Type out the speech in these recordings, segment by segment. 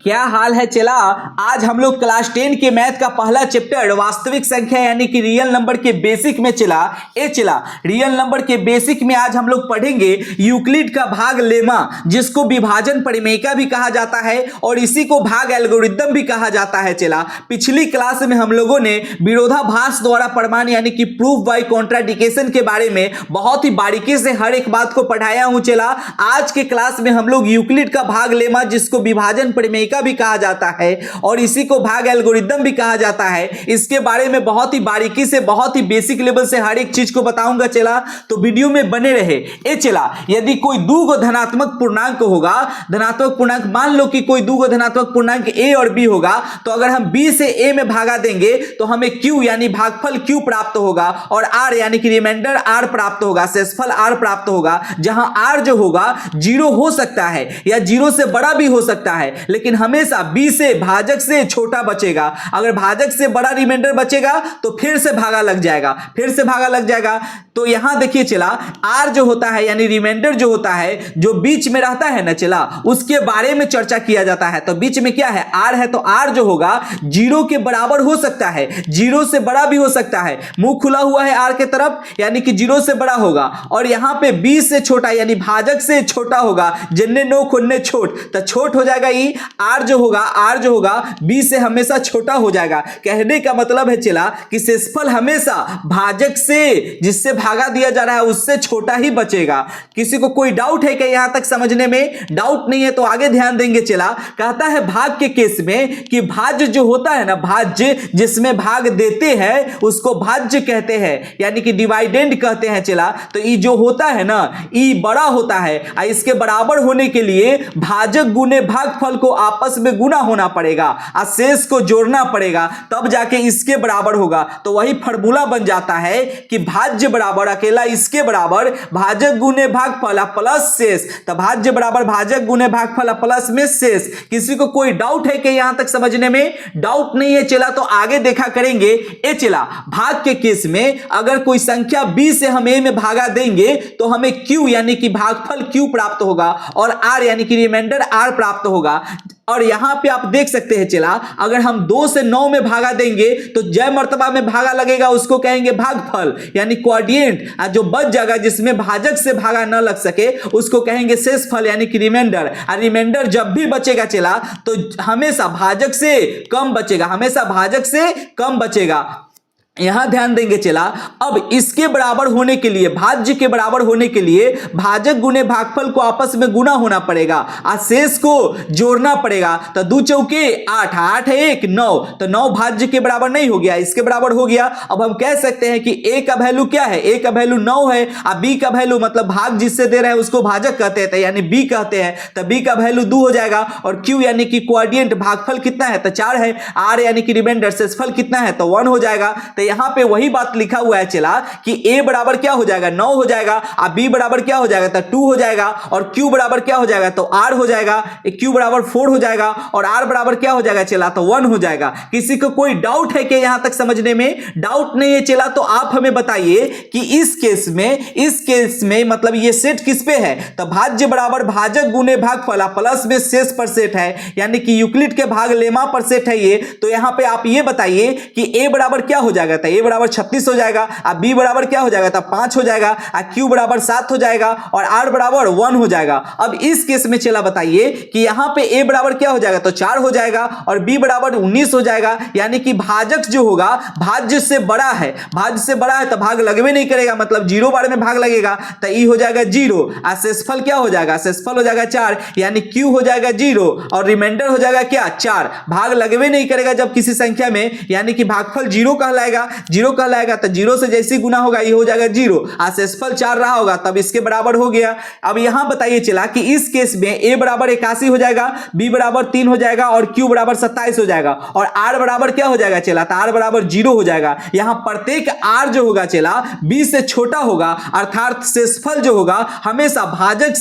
क्या हाल है चला। आज हम लोग क्लास 10 के मैथ का पहला चैप्टर वास्तविक संख्या यानी कि रियल नंबर के बेसिक में चला रियल नंबर के बेसिक में आज हम लोग पढ़ेंगे यूक्लिड का भाग लेमा, जिसको विभाजन परिमेयिका भी कहा जाता है और इसी को भाग एल्गोरिथम भी कहा जाता है। चला पिछली क्लास में हम लोगों ने विरोधाभास द्वारा प्रमाण यानी कि प्रूफ बाय कॉन्ट्राडिक्शन के बारे में बहुत ही बारीकी से हर एक बात को पढ़ाया हूं। चला आज के क्लास में हम लोग यूक्लिड का भाग लेमा, जिसको विभाजन परिमेयिका भी कहा जाता है और इसी को भाग एल्गोरिथम भी कहा जाता है, इसके बारे में बहुत ही बारीकी से बहुत ही बेसिक लेवल से हर एक चीज को बताऊंगा। चला तो वीडियो में बने रहे। चला यदि कोई दो धनात्मक पूर्णांक होगा, धनात्मक पूर्णांक मान लो कि कोई दो धनात्मक पूर्णांक a और b होगा, तो अगर हम b से a में भागा देंगे तो हमें q यानी भागफल q प्राप्त होगा और r यानी कि रिमाइंडर r प्राप्त होगा, शेषफल r प्राप्त होगा, जहां r जो होगा 0 हो सकता है या 0 से बड़ा भी हो सकता है, लेकिन हमेशा b से भाजक से छोटा बचेगा। अगर भाजक से बड़ा रिमाइंडर बचेगा तो फिर से भागा लग जाएगा, तो यहां देखिए चला r जो होता है यानी रिमाइंडर जो होता है जो बीच में रहता है ना, चला उसके बारे में चर्चा किया जाता है। तो बीच में क्या है, r है, तो r जो होगा 0 के बराबर हो सकता है, 0 से बड़ा भी हो सकता है, मुंह खुला हुआ है r के तरफ यानी कि 0 से बड़ा होगा, और यहां पे b से छोटा यानी भाजक से छोटा होगा, जिन्ने नो खुन्ने छोट, तो छोट हो जाएगा ई, r जो होगा b से हमेशा छोटा हो जाएगा। कहने का मतलब है चला कि शेषफल हमेशा भाजक से, जिससे भागा दिया जा रहा है, उससे छोटा ही बचेगा। किसी को कोई डाउट है क्या यहां तक समझने में? डाउट नहीं है तो आगे ध्यान देंगे। चला कहता है भाग के केस में कि भाज्य जो होता है ना, भाज्य जिसमें भाग देते हैं उसको भाज्य कहते हैं यानी कि डिवाइडेंड कहते हैं। चला तो ई जो होता है ना, ई बड़ा होता है, इसके बराबर होने के लिए भाजक गुने भागफल को आपस में गुना होना पड़ेगा और शेष को जोड़ना पड़ेगा, तब जाके इसके बराबर होगा। तो वही फार्मूला बन जाता है कि भाज्य बराबर अकेला इसके बराबर भाजक गुने भागफल प्लस शेष, तो भाज्य बराबर भाजक गुने भागफल प्लस में शेष। किसी को कोई डाउट है कि यहां तक समझने में? डाउट नहीं है चला तो आगे देखा करेंगे। चला भाग के केस में अगर कोई संख्या b से हम a में भागा देंगे तो हमें q यानी कि भागफल q प्राप्त होगा और r यानी कि रिमाइंडर r प्राप्त होगा। और यहां पे आप देख सकते हैं चला अगर हम 2 से 9 में भागा देंगे तो जय मर्तबा में भागा लगेगा, उसको कहेंगे भागफल यानी क्वाड्रिएंट, जो बच जाएगा जिसमें भाजक से भागा न लग सके उसको कहेंगे शेषफल यानी कि रिमाइंडर। और रिमाइंडर जब भी बचेगा चला तो हमेशा भाजक से कम बचेगा, यहां ध्यान देंगे। चला अब इसके बराबर होने के लिए, भाज्य के बराबर होने के लिए भाजक गुने भागफल को आपस में गुना होना पड़ेगा और शेष को जोड़ना पड़ेगा। तो 2 चौके 8, 8 है 1 9, तो 9 भाज्य के बराबर नहीं हो गया, इसके बराबर हो गया। अब हम कह सकते हैं कि a का वैल्यू क्या है, a का वैल्यू 9 है और b का वैल्यू मतलब भाग जिससे दे रहे हैं उसको भाजक कहते हैं यानी b कहते हैं, तो b का वैल्यू 2 हो जाएगा और q यानी कि क्वाड्रिएंट भागफल कितना है तो 4 है, r यानी कि रिमाइंडर शेषफल कितना है तो 1 हो जाएगा। तो यहां पे वही बात लिखा हुआ है चला कि a बराबर क्या हो जाएगा 9 हो जाएगा और b बराबर क्या हो जाएगा तो 2 हो जाएगा और q बराबर क्या हो जाएगा तो r हो जाएगा, q बराबर 4 हो जाएगा और r बराबर क्या हो जाएगा चला तो 1 हो जाएगा। किसी को कोई डाउट है कि यहां तक समझने में? डाउट नहीं है चला तो आप हमें बताइए कि इस केस में मतलब ये सेट किस पे है, तो भाज्य बराबर भाजक गुने भागफल प्लस में शेष पर सेट है यानी कि यूक्लिड के भाग लेमा पर सेट है ये। तो यहां पे आप ये बताइए कि a बराबर क्या हो जाएगा, तो a बराबर 36 हो जाएगा और b बराबर क्या हो जाएगा तो 5 हो जाएगा और q बराबर 7 हो जाएगा और r बराबर 1 हो जाएगा। अब इस केस में चला बताइए कि यहां पे a बराबर क्या हो जाएगा तो 4 हो जाएगा और b बराबर 19 हो जाएगा, यानी कि भाजक जो होगा भाज्य से बड़ा है, तो भाग लगवे नहीं करेगा, मतलब 0 बारे में भाग लगेगा तो e हो जाएगा 0 और शेषफल क्या हो जाएगा, शेषफल हो जाएगा 4 यानी q हो जाएगा 0 और रिमाइंडर हो जाएगा क्या 4। भाग लगवे नहीं करेगा जब किसी संख्या में, यानी कि भागफल 0 कहलाएगा तो 0 से जैसे गुना होगा ये हो जाएगा 0 और शेषफल 4 रहा होगा तब इसके बराबर हो गया। अब यहां बताइए चला कि इस केस में a बराबर 81 हो जाएगा, b बराबर 3 हो जाएगा और q बराबर 27 हो जाएगा और r बराबर क्या हो जाएगा चला तो r बराबर 0 हो जाएगा। यहां प्रत्येक r जो होगा चला b से छोटा होगा, अर्थात शेषफल जो होगा हमेशा भाजक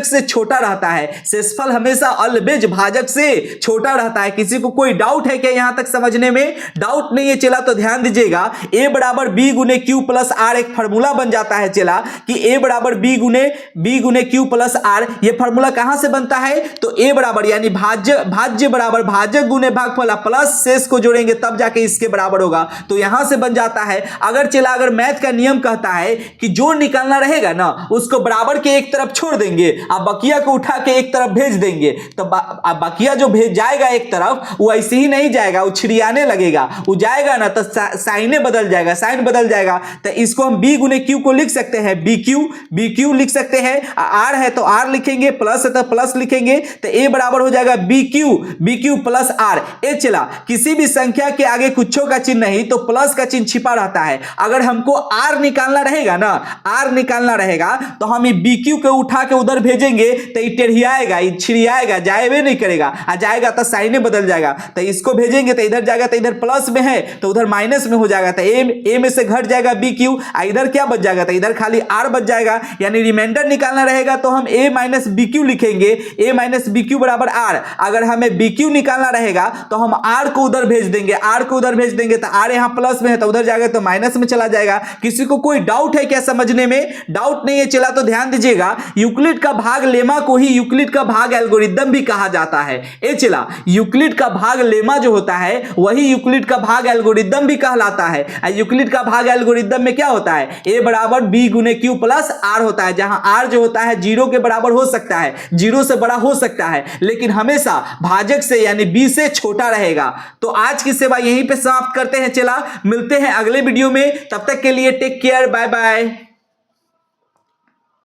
से छोटा रहता है, शेषफल हमेशा ऑलवेज भाजक से छोटा रहता है। किसी को कोई डाउट है क्या यहां तक समझने में? डाउट नहीं है चला तो ध्यान दीजिएगा a बराबर b गुने q प्लस r एक फार्मूला बन जाता है चला कि a बराबर b गुने q प्लस r। ये फार्मूला कहां से बनता है? तो a बराबर यानी भाज्य बराबर भाजक गुने भागफल प्लस शेष को जोड़ेंगे तब जाके इसके बराबर होगा। तो यहां से बन जाता है। अगर मैथ का नियम कहता है कि जो निकालना रहेगा ना उसको बराबर के एक तरफ छोड़ देंगे, अब बकिया को उठा के एक तरफ भेज देंगे, तो बकिया जो भेज जाएगा एक तरफ वो ऐसे ही नहीं जाएगा, वो छिड़ियाने लगेगा, वो जाएगा ना तो साइन बदल जाएगा। तो इसको हम b गुने q को लिख सकते हैं bq लिख सकते हैं। r है तो r लिखेंगे, प्लस है तो प्लस लिखेंगे, तो a बराबर हो जाएगा bq प्लस r। ए चला किसी भी संख्या के आगे कुछों का चिन्ह नहीं तो प्लस का चिन्ह छिपा रहता है। अगर हमको r निकालना रहेगा तो हम ये bq को उठा के उधर भेजेंगे तो ये टेढ़ियाएगा, ये छिड़ियाएगा, जाएबे नहीं करेगा, आ जाएगा तो साइन बदल जाएगा। तो इसको भेजेंगे तो इधर जाएगा, तो इधर प्लस में है तो उधर माइनस में हो जाएगा, तो a में से घट जाएगा bq, इधर क्या बच जाएगा? तो इधर खाली r बच जाएगा। यानी रिमाइंडर निकालना रहेगा तो हम a माइनस bq लिखेंगे, a माइनस bq बराबर r। अगर हमें bq निकालना रहेगा तो हम r को उधर भेज देंगे, तो r यहाँ प्लस में है तो उधर जाएगा तो माइनस में चला जाएगा। किसी को कोई डाउट है क्या समझने में? डाउट नहीं है चला तो ध्यान दीजिएगा, यूक्लिड का भाग लेमा को ही यूक्लिड का भाग एल्गोरिदम भी कहा जाता है। ए चला यूक्लिड का भाग लेमा जो होता है वही यूक्लिड का भाग एल्गोरिदम भी कहलाता है। यूक्लिड का भाग एल्गोरिदम में क्या होता है? a बराबर b गुने q प्लस r होता है, जहां r जो होता है 0 के बराबर हो सकता है, 0 से बड़ा हो सकता है, लेकिन हमेशा भाजक से यानी b से छोटा रहेगा। तो आज की सेवा यहीं पे समाप्त करते हैं चला, मिलते हैं अगले वीडियो में, तब तक के लिए टेक केयर, बाय बाय।